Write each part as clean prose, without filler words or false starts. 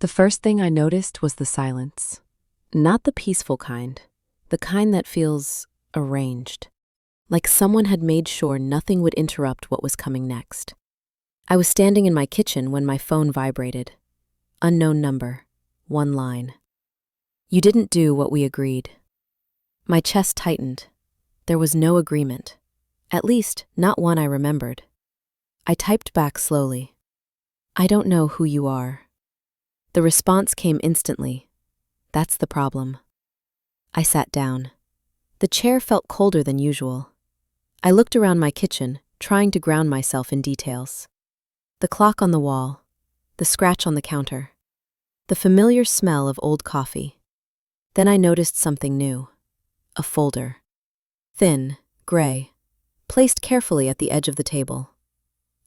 The first thing I noticed was the silence. Not the peaceful kind, the kind that feels arranged, like someone had made sure nothing would interrupt what was coming next. I was standing in my kitchen when my phone vibrated. Unknown number, one line. "You didn't do what we agreed." My chest tightened. There was no agreement. At least, not one I remembered. I typed back slowly. "I don't know who you are." The response came instantly. "That's the problem." I sat down. The chair felt colder than usual. I looked around my kitchen, trying to ground myself in details. The clock on the wall, the scratch on the counter, the familiar smell of old coffee. Then I noticed something new. A folder. Thin, gray, placed carefully at the edge of the table.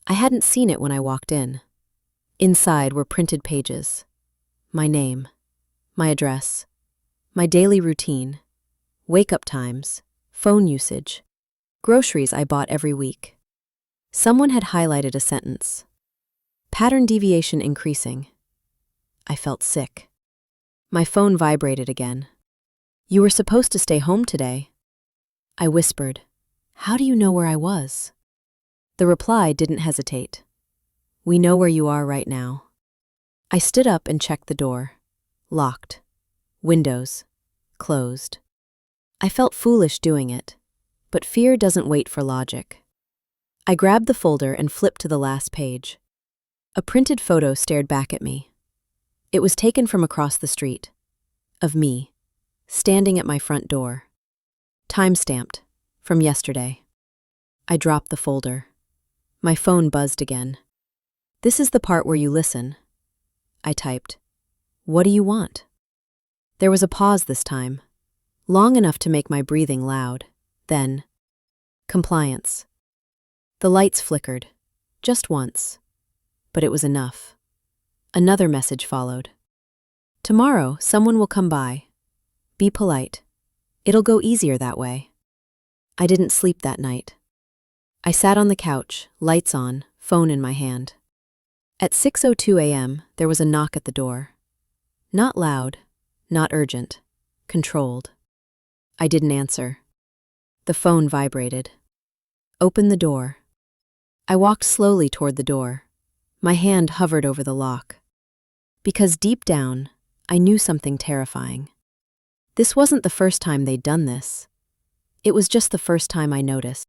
I hadn't seen it when I walked in. Inside were printed pages. My name, my address, my daily routine, wake-up times, phone usage, groceries I bought every week. Someone had highlighted a sentence. Pattern deviation increasing. I felt sick. My phone vibrated again. "You were supposed to stay home today." I whispered, "How do you know where I was?" The reply didn't hesitate. "We know where you are right now." I stood up and checked the door. Locked. Windows. Closed. I felt foolish doing it, but fear doesn't wait for logic. I grabbed the folder and flipped to the last page. A printed photo stared back at me. It was taken from across the street. Of me, standing at my front door. Time-stamped, from yesterday. I dropped the folder. My phone buzzed again. "This is the part where you listen." I typed, "What do you want?" There was a pause this time, long enough to make my breathing loud. Then, compliance. The lights flickered, just once, but it was enough. Another message followed. "Tomorrow, someone will come by. Be polite. It'll go easier that way." I didn't sleep that night. I sat on the couch, lights on, phone in my hand. At 6:02 a.m., there was a knock at the door. Not loud, not urgent, controlled. I didn't answer. The phone vibrated. "Open the door." I walked slowly toward the door. My hand hovered over the lock. Because deep down, I knew something terrifying. This wasn't the first time they'd done this. It was just the first time I noticed.